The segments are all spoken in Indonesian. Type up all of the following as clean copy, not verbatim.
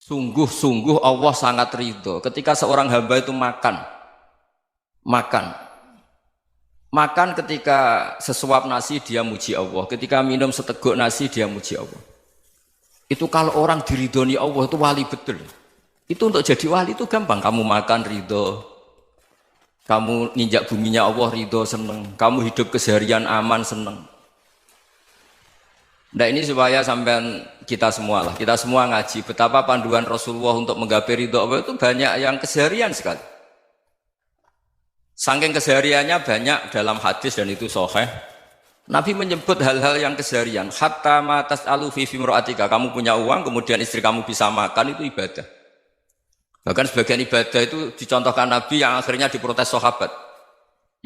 Sungguh-sungguh Allah sangat ridho ketika seorang hamba itu makan, makan ketika sesuap nasi dia muji Allah, ketika minum seteguk nasi dia muji Allah. Itu kalau orang diridhoni Allah itu wali betul. Itu untuk jadi wali itu gampang. Kamu makan ridho, kamu nginjak buminya Allah ridho seneng, kamu hidup keseharian aman seneng. Nah ini supaya sampai kita semua ngaji betapa panduan Rasulullah untuk menggapai ridho Allah itu banyak yang keseharian sekali. Saking kesehariannya banyak dalam hadis dan itu sahih. Nabi menyebut hal-hal yang keseharian. Hatta ma tas'alu fi fimra'atika. Kamu punya uang kemudian istri kamu bisa makan itu ibadah. Bahkan sebagian ibadah itu dicontohkan Nabi yang akhirnya diprotes sahabat.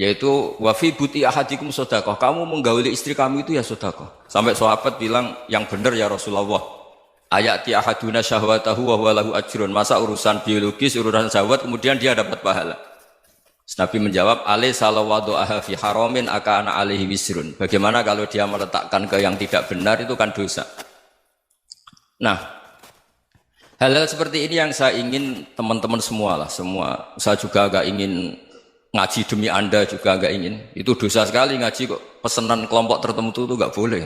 Yaitu wa fi buti ahadikum sedekah. Kamu menggauli istri kamu itu ya sedekah. Sampai sahabat bilang yang benar ya Rasulullah. Ayati ahaduna syahwatahu wa huwa lahu ajrun. Masa urusan biologis, urusan syahwat kemudian dia dapat pahala. Nabi menjawab, alai salawadu'aha fi haramin akana alaihi wisrun. Bagaimana kalau dia meletakkan ke yang tidak benar itu kan dosa. Nah, hal-hal seperti ini yang saya ingin teman-teman semua. Saya juga agak ingin ngaji demi Anda juga agak ingin. Itu dosa sekali ngaji kok. Pesanan kelompok tertentu itu enggak boleh.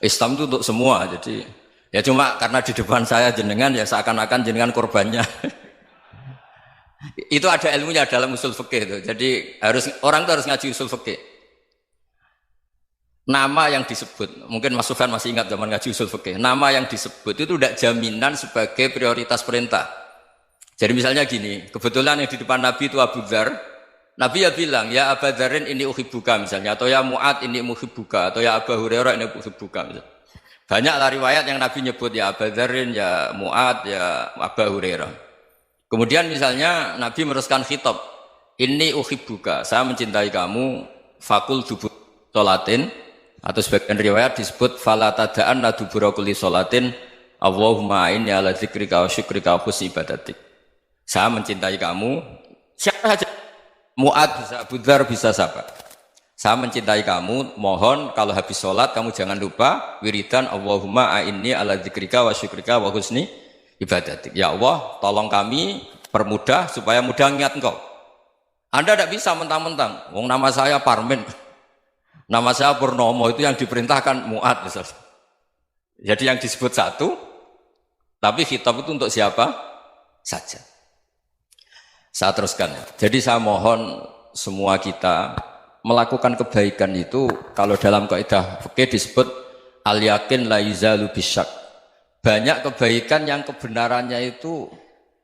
Islam itu untuk semua. Jadi ya cuma karena di depan saya jenengan ya seakan-akan jenengan korbannya. Itu ada ilmunya dalam usul fikih itu. Jadi orang itu harus ngaji usul fikih. Nama yang disebut, mungkin Mas Sufyan masih ingat zaman ngaji usul fikih. Nama yang disebut itu tidak jaminan sebagai prioritas perintah. Jadi misalnya gini, kebetulan yang di depan Nabi itu Abu Dzar. Nabi ya bilang, ya Abu Dzarin ini uhibbuka misalnya, atau ya Mu'ad ini muhibbuka, atau ya Abu Hurairah ini uhibbuka misalnya. Banyaklah riwayat yang Nabi nyebut ya Abu Dzarin, ya Mu'ad, ya Abu Hurairah. Kemudian misalnya Nabi meneruskan khitab, ini uhibbuka, saya mencintai kamu, fakul dubur sholatin, atau sebagian riwayat disebut fala tada'an la dubura kulli sholatin, Allahumma inni ala dzikrika wa syukrika wa husni ibadatik. Saya mencintai kamu, siapa saja, Mu'ad bisa, Abu Dzar bisa siapa. Saya mencintai kamu, mohon kalau habis sholat kamu jangan lupa wiridan Allahumma inni ala dzikrika wa syukrika wa husni ibadatik. Ya Allah, tolong kami permudah supaya mudah ingat engkau. Anda tidak bisa mentang-mentang, wong nama saya Parmin, nama saya Purnomo, itu yang diperintahkan Mu'ad misalnya. Jadi yang disebut satu, tapi khitab itu untuk siapa saja. Saya teruskan. Jadi saya mohon semua kita melakukan kebaikan itu, kalau dalam kaidah fikih disebut al yakin la yuzalu bisyak. Banyak kebaikan yang kebenarannya itu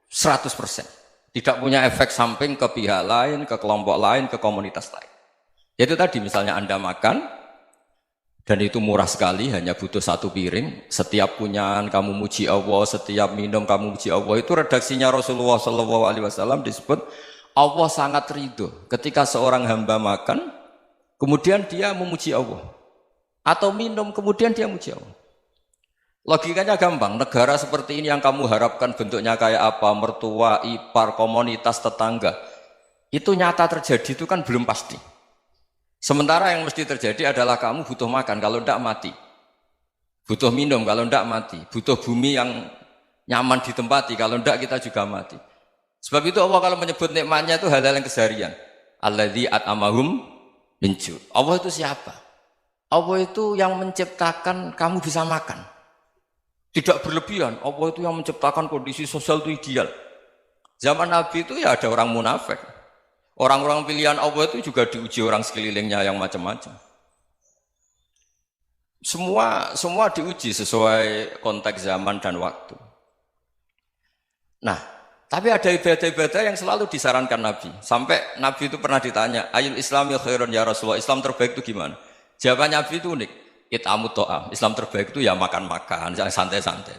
100%. Tidak punya efek samping ke pihak lain, ke kelompok lain, ke komunitas lain. Itu tadi misalnya Anda makan, dan itu murah sekali, hanya butuh satu piring. Setiap punyaan kamu muji Allah, setiap minum kamu muji Allah. Itu redaksinya Rasulullah SAW disebut, Allah sangat ridho ketika seorang hamba makan, kemudian dia memuji Allah. Atau minum, kemudian dia muji Allah. Logikanya gampang, negara seperti ini yang kamu harapkan bentuknya kayak apa, mertua, ipar, komunitas, tetangga, itu nyata terjadi itu kan belum pasti. Sementara yang mesti terjadi adalah kamu butuh makan, kalau tidak mati. Butuh minum, kalau tidak mati. Butuh bumi yang nyaman ditempati, kalau tidak kita juga mati. Sebab itu Allah kalau menyebut nikmatnya itu hal-hal yang keseharian. Alladzi at'amahum min ju'. Allah itu siapa? Allah itu yang menciptakan kamu bisa makan. Tidak berlebihan, Allah itu yang menciptakan kondisi sosial itu ideal. Zaman Nabi itu ya ada orang munafik. Orang-orang pilihan Allah itu juga diuji orang sekelilingnya yang macam-macam. Semua diuji sesuai konteks zaman dan waktu. Nah, tapi ada ibadah-ibadah yang selalu disarankan Nabi. Sampai Nabi itu pernah ditanya, ayul islami khairun ya Rasulullah, Islam terbaik itu gimana? Jawaban Nabi itu unik. It'amut to'am. Islam terbaik itu ya makan-makan, santai-santai.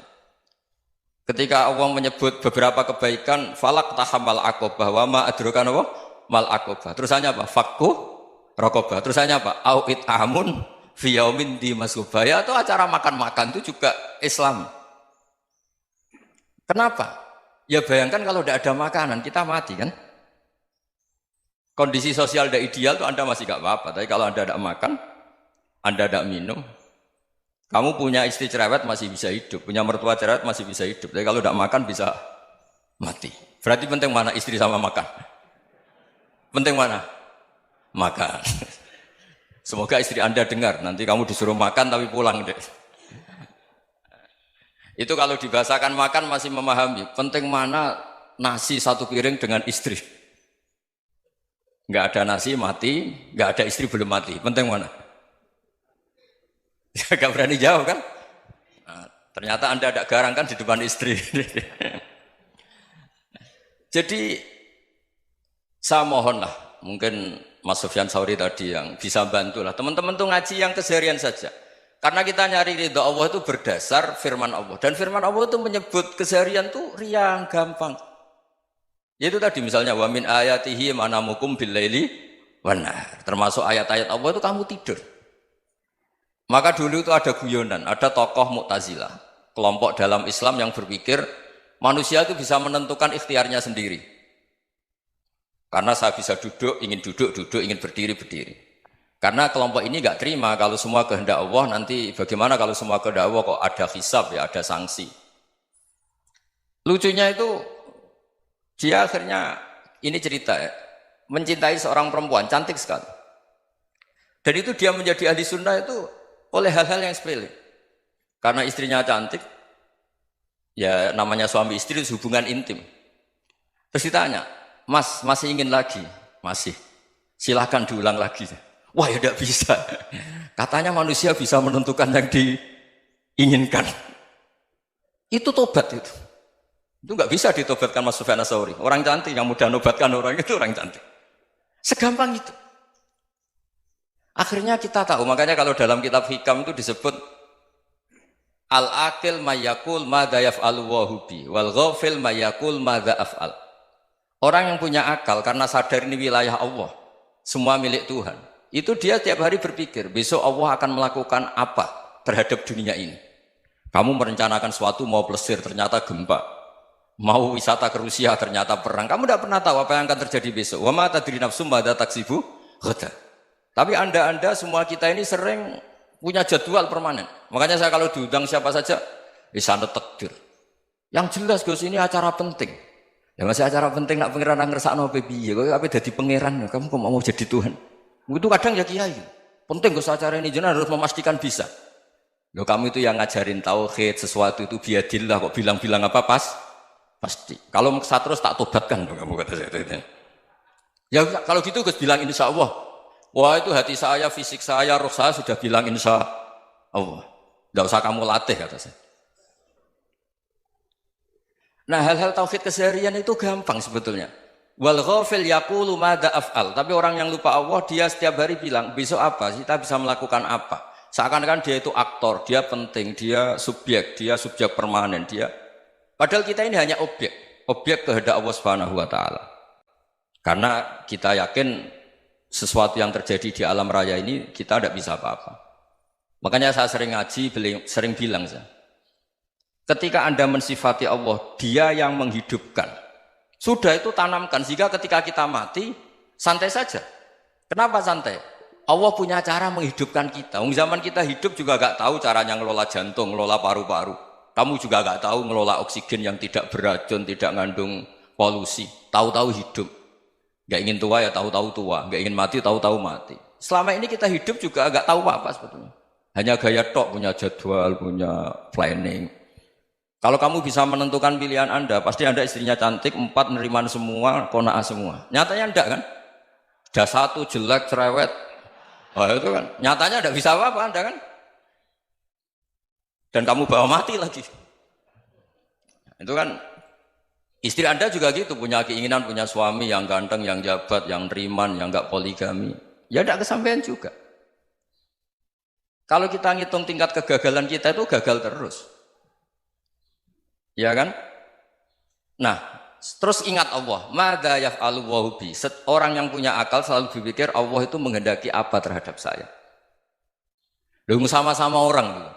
Ketika Allah menyebut beberapa kebaikan, falak tahamal aqobah, wa ma adrokan apa? Mal aqobah. Terusannya apa? Fakku rokobah. Terusannya apa? Au it'amun fi yaumin di masubaya. Atau acara makan-makan itu juga Islam. Kenapa? Ya bayangkan kalau tidak ada makanan, kita mati kan? Kondisi sosial tidak ideal itu Anda masih gak apa-apa. Tapi kalau Anda tidak makan, Anda tidak minum, Kamu punya istri cerewet masih bisa hidup, punya mertua cerewet masih bisa hidup. Tapi kalau tidak makan bisa mati. Berarti penting mana istri sama makan? Penting mana? Makan. Semoga istri Anda dengar, nanti kamu disuruh makan tapi pulang deh. Itu kalau dibahasakan makan masih memahami. Penting mana nasi satu piring dengan istri. Nggak ada nasi mati, nggak ada istri belum mati. Penting mana? Gak berani jawab kan? Nah, ternyata Anda ada garang kan di depan istri. Jadi saya mohonlah, mungkin Mas Sufyan Sauri tadi yang bisa bantulah. Teman-teman tuh ngaji yang keseharian saja. Karena kita nyari ridha Allah itu berdasar firman Allah. Dan firman Allah itu menyebut keseharian tuh riang, gampang. Yaitu tadi misalnya wa min ayatihi manamukum bil laili wan nahar. Termasuk ayat-ayat Allah itu kamu tidur. Maka dulu itu ada guyonan, ada tokoh Mu'tazilah, kelompok dalam Islam yang berpikir manusia itu bisa menentukan ikhtiarnya sendiri. Karena saya bisa duduk, ingin berdiri, berdiri. Karena kelompok ini nggak terima kalau semua kehendak Allah, nanti bagaimana kalau semua kehendak Allah kok ada hisab ya, ada sanksi. Lucunya itu dia akhirnya, ini cerita ya, mencintai seorang perempuan, cantik sekali. Dan itu dia menjadi ahli sunnah itu oleh hal-hal yang sepele. Karena istrinya cantik, ya namanya suami istri itu hubungan intim. Terus ditanya, Mas masih ingin lagi? Masih. Silahkan diulang lagi. Wah ya tidak bisa. Katanya manusia bisa menentukan yang diinginkan. Itu tobat itu. Itu nggak bisa ditobatkan Mas Sufyan Ats-Tsauri. Orang cantik yang mudah nobatkan orang itu orang cantik. Segampang itu. Akhirnya kita tahu, makanya kalau dalam kitab Hikam itu disebut al-aqil mayyakul madza yaf'alu wa hubi wal ghafil mayyakul madza af'al. Orang yang punya akal karena sadar ini wilayah Allah, semua milik Tuhan. Itu dia tiap hari berpikir, besok Allah akan melakukan apa terhadap dunia ini. Kamu merencanakan sesuatu mau plesir, ternyata gempa. Mau wisata ke Rusia, ternyata perang. Kamu tidak pernah tahu apa yang akan terjadi besok. Wa ma tadri nafsum madza taksibu ghadan. Tapi anda semua kita ini sering punya jadwal permanen. Makanya saya kalau diundang siapa saja, sana takdir. Yang jelas Gus ini acara penting. Ya masih acara penting nak pangeran ngersakno piye? Kowe ape dadi pangeran? Kamu kok mau jadi Tuhan? Itu kadang ya kiai. Penting Gus acara ini jenengan harus memastikan bisa. Loh kamu itu yang ngajarin tauhid, sesuatu itu biadillah kok bilang-bilang apa pasti. Kalau saya terus tak tobatkan kamu kata saya. Ya kalau gitu Gus bilang insya Allah. Wah itu hati saya, fisik saya, roh saya sudah bilang insya Allah. Tidak usah kamu latih kata saya. Nah hal-hal tauhid keseharian itu gampang sebetulnya. Wal ghafil yaqulu madza af'al. Tapi orang yang lupa Allah dia setiap hari bilang besok apa? Kita bisa melakukan apa? Seakan-akan dia itu aktor, dia penting, dia subjek permanen, dia. Padahal kita ini hanya objek kehendak Allah Subhanahu wa taala. Karena kita yakin sesuatu yang terjadi di alam raya ini kita tidak bisa apa-apa. Makanya saya sering ngaji, sering bilang saya, ketika Anda mensifati Allah, Dia yang menghidupkan. Sudah itu tanamkan sehingga ketika kita mati santai saja. Kenapa santai? Allah punya cara menghidupkan kita. Zaman kita hidup juga gak tahu caranya ngelola jantung, ngelola paru-paru. Kamu juga gak tahu ngelola oksigen yang tidak beracun, tidak mengandung polusi. Tahu-tahu hidup. Gak ingin tua ya tahu-tahu tua, gak ingin mati tahu-tahu mati. Selama ini kita hidup juga gak tahu apa sebetulnya. Hanya gaya tok, punya jadwal, punya planning. Kalau kamu bisa menentukan pilihan Anda, pasti Anda istrinya cantik, 4 neriman semua, kona'ah semua. Nyatanya enggak kan? Ada 1 jelek, cerewet. Oh itu kan, nyatanya enggak bisa apa-apa Anda kan? Dan kamu bawa mati lagi. Itu kan, istri Anda juga gitu, punya keinginan, punya suami yang ganteng, yang jabat, yang neriman, yang enggak poligami. Ya enggak kesampaian juga. Kalau kita ngitung tingkat kegagalan kita itu gagal terus. Ya kan? Nah, terus ingat Allah, madza yaf'alu wa bi. Orang yang punya akal selalu berpikir Allah itu menghendaki apa terhadap saya. Lalu sama-sama orang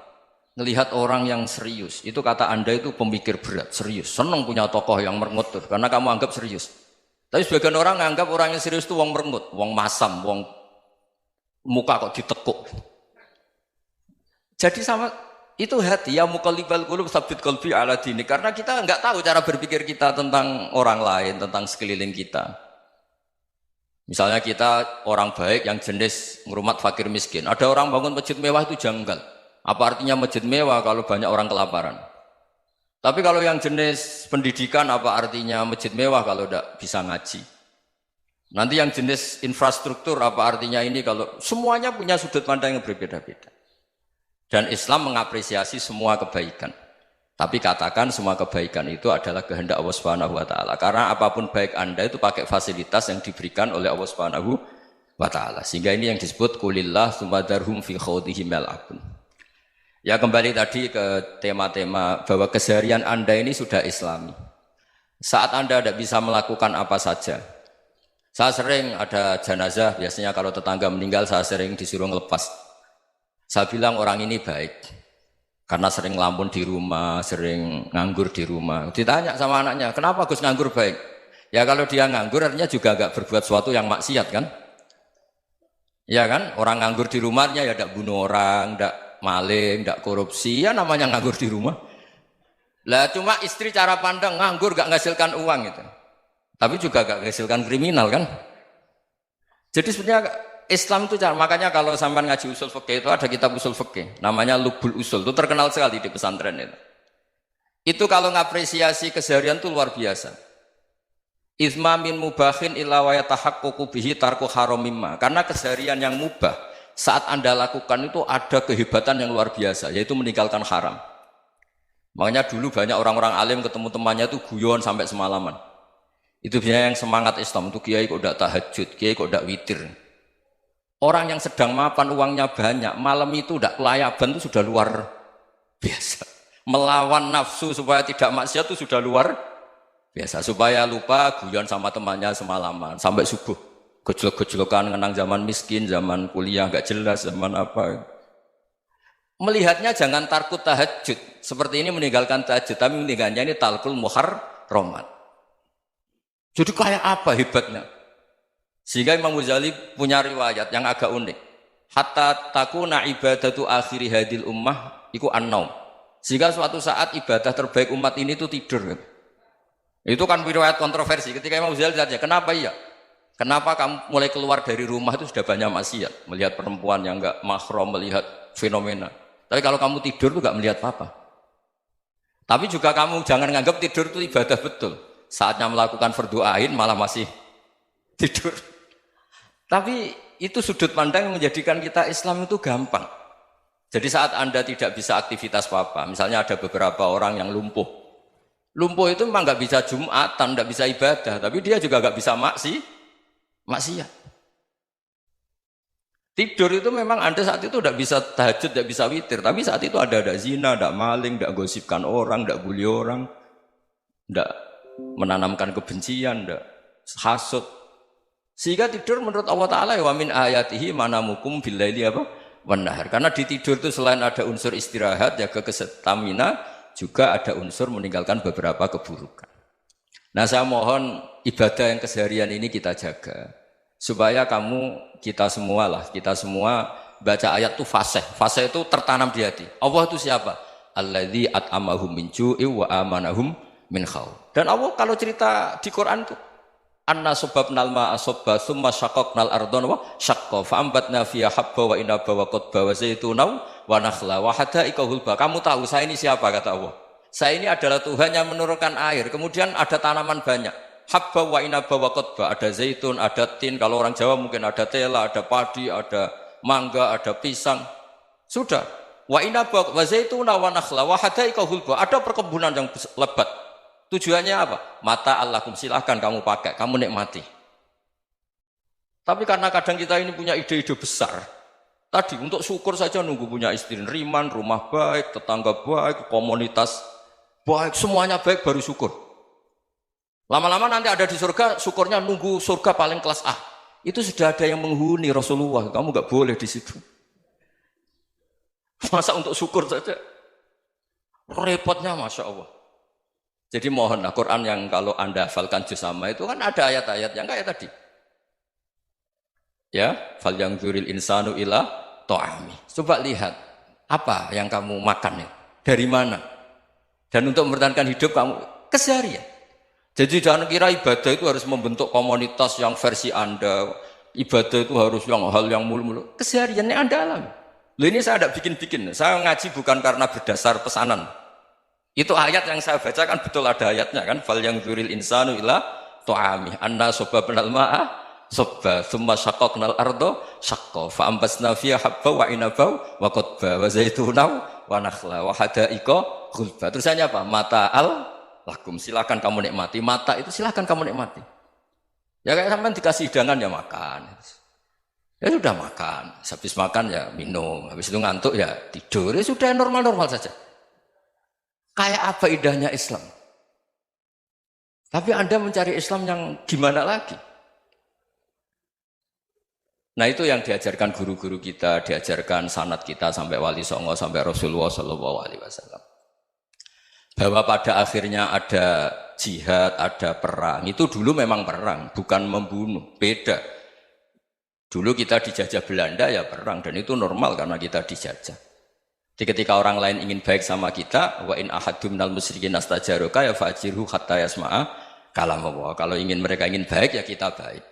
melihat orang yang serius, itu kata Anda itu pemikir berat, serius. Senang punya tokoh yang merengut karena kamu anggap serius. Tapi sebagian orang anggap orang yang serius itu wong merengut, wong masam, wong muka kok ditekuk. Jadi sama itu hati ya muqallibal qulub tsabbit qalbi ala dini karena kita nggak tahu cara berpikir kita tentang orang lain, tentang sekeliling kita. Misalnya kita orang baik yang jenis ngrumat fakir miskin. Ada orang bangun masjid mewah itu janggal. Apa artinya masjid mewah kalau banyak orang kelaparan? Tapi kalau yang jenis pendidikan apa artinya masjid mewah kalau tidak bisa ngaji? Nanti yang jenis infrastruktur apa artinya ini kalau semuanya punya sudut pandang yang berbeda-beda. Dan Islam mengapresiasi semua kebaikan. Tapi katakan semua kebaikan itu adalah kehendak Allah Subhanahu wa taala. Karena apapun baik Anda itu pakai fasilitas yang diberikan oleh Allah Subhanahu wa taala. Sehingga ini yang disebut kulillah sumadarhum fi khawdihim yal'abun. Ya kembali tadi ke tema-tema bahwa keseharian Anda ini sudah Islami. Saat Anda tidak bisa melakukan apa saja. Saya sering ada jenazah, biasanya kalau tetangga meninggal saya sering disuruh ngelepas. Saya bilang orang ini baik. Karena sering ngelamun di rumah, sering nganggur di rumah. Ditanya sama anaknya, kenapa Gus nganggur baik? Ya kalau dia nganggur artinya juga agak berbuat sesuatu yang maksiat kan? Ya kan? Orang nganggur di rumahnya ya tidak bunuh orang, tidak maling, tidak korupsi, ya namanya nganggur di rumah. Lah cuma istri cara pandang nganggur gak menghasilkan uang gitu. Tapi juga gak menghasilkan kriminal kan? Jadi sebenarnya Islam itu makanya kalau sampai ngaji usul fikih itu ada kitab usul fikih namanya Lubul Usul, itu terkenal sekali di pesantren itu. Itu kalau ngapresiasi keseharian itu luar biasa. Izma min mubahin illa wa yatahaqqaqu bihi tarku haramimma. Karena keseharian yang mubah saat Anda lakukan itu ada kehebatan yang luar biasa, yaitu meninggalkan haram. Makanya dulu banyak orang-orang alim ketemu temannya itu guyon sampai semalaman. Itu biasanya yang semangat Islam itu kiai kok tidak tahajud, kiai kok tidak witir. Orang yang sedang mapan uangnya banyak, malam itu tidak kelayaban itu sudah luar biasa. Melawan nafsu supaya tidak maksiat itu sudah luar biasa. Supaya lupa guyon sama temannya semalaman sampai subuh. Gejolak-gejolokan kenang zaman miskin, zaman kuliah nggak jelas, zaman apa. Melihatnya jangan tarkut tahajud. Seperti ini meninggalkan tahajud, tapi meninggalnya ini talkul muharramat. Jadi kayak apa hebatnya? Sehingga Imam Ghazali punya riwayat yang agak unik. Hatta takuna ibadatu akhiri hadil ummah iku an-naum. Sehingga suatu saat ibadah terbaik umat ini itu tidur. Itu kan riwayat kontroversi. Ketika Imam Ghazali ditanya, kenapa iya? Kenapa kamu mulai keluar dari rumah itu sudah banyak maksiat? Melihat perempuan yang enggak mahram, melihat fenomena. Tapi kalau kamu tidur itu enggak melihat apa-apa. Tapi juga kamu jangan menganggap tidur itu ibadah betul. Saatnya melakukan fardu ain malah masih tidur. Tapi itu sudut pandang yang menjadikan kita Islam itu gampang. Jadi saat Anda tidak bisa aktivitas apa-apa, misalnya ada beberapa orang yang lumpuh. Lumpuh itu memang nggak bisa Jumatan, nggak bisa ibadah, tapi dia juga nggak bisa maksiat. Tidur itu memang Anda saat itu tidak bisa tahajud, tidak bisa witir, tapi saat itu ada zina, ada maling, tidak gosipkan orang, tidak bully orang, tidak menanamkan kebencian, tidak hasud. Sehingga tidur menurut Allah Ta'ala wa min ayatihi manamukum billaili apa? Wan-nahar. Karena di tidur itu selain ada unsur istirahat, jaga kestamina, juga ada unsur meninggalkan beberapa keburukan. Nah saya mohon ibadah yang keseharian ini kita jaga. Supaya kita semua baca ayat itu fasih. Fasih itu tertanam di hati. Allah itu siapa? Alladzi at'amahum min ju'i wa amanahum min khauf. Dan Allah kalau cerita di Quran itu anna subabnal ma'a subba thumma syaqaqnal ardhan wa syaqqa fa ambatna fiha habba wa inaba wa qadba wa zaituna wa nakhla wa hadaika hulba. Kamu tahu saya ini siapa kata Allah? Saya ini adalah Tuhan yang menurunkan air, kemudian ada tanaman banyak. Habba wa inaba wa qadba, ada zaitun, ada tin, kalau orang Jawa mungkin ada tela, ada padi, ada mangga, ada pisang. Sudah. Wa inaba wa zaituna wa nakhla wa hadaika hulba. Ada perkebunan yang lebat. Tujuannya apa? Mata Allahkum, silahkan kamu pakai, kamu nikmati. Tapi karena kadang kita ini punya ide-ide besar. Tadi untuk syukur saja nunggu punya istri riman, rumah baik, tetangga baik, komunitas baik, semuanya baik baru syukur. Lama-lama nanti ada di surga, syukurnya nunggu surga paling kelas A. Itu sudah ada yang menghuni Rasulullah, kamu nggak boleh di situ. Masa untuk syukur saja? Repotnya Masya Allah. Jadi mohonlah Quran yang kalau Anda hafalkan juz sama itu kan ada ayat-ayat yang kayak tadi. Ya, fal yang dzuril insanu ila ta'ami. Coba lihat. Apa yang kamu makan ya? Dari mana? Dan untuk mempertahankan hidup kamu keseharian. Jadi jangan kira ibadah itu harus membentuk komunitas yang versi Anda. Ibadah itu harus yang hal yang mulu-mulu. Kesehariannya Anda alami. Loh ini saya tidak bikin-bikin. Saya ngaji bukan karena berdasar pesanan. Itu ayat yang saya baca kan betul ada ayatnya kan. Fal yang dzuril insanu ila tu'ami. Anna sobabnal ma'a sobba. Thumma syaqaqnal ardo syaqqa. Fa'ambasna fiha habba wa inabau wa qodba. Wa zaitunau wa nakhla wa hadaika ghulba. Terusannya apa? Mata'al lakum. Silakan kamu nikmati. Mata itu silakan kamu nikmati. Ya kayak sampean dikasih hidangan ya makan. Ya sudah makan. Habis makan ya minum. Habis itu ngantuk ya tidur. Ya sudah normal-normal saja. Kayak apa indahnya Islam. Tapi Anda mencari Islam yang gimana lagi? Nah itu yang diajarkan guru-guru kita, diajarkan sanad kita sampai Wali Songo, sampai Rasulullah SAW. Bahwa pada akhirnya ada jihad, ada perang. Itu dulu memang perang, bukan membunuh. Beda. Dulu kita dijajah Belanda ya perang, dan itu normal karena kita dijajah. Jadi ketika orang lain ingin baik sama kita, wa in ahadum minal musyrikin astajaroka ya fajirhu hatta yasma'a kalam Allah. Kalau mereka ingin baik ya kita baik.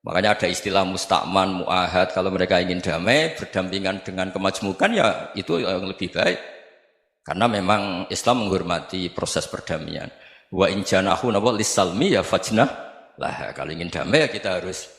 Makanya ada istilah mustakman, mu'ahad. Kalau mereka ingin damai, berdampingan dengan kemajmukan ya itu yang lebih baik. Karena memang Islam menghormati proses perdamaian. Wa in janahu lis-salmi ya fajnah lah. Kalau ingin damai ya kita harus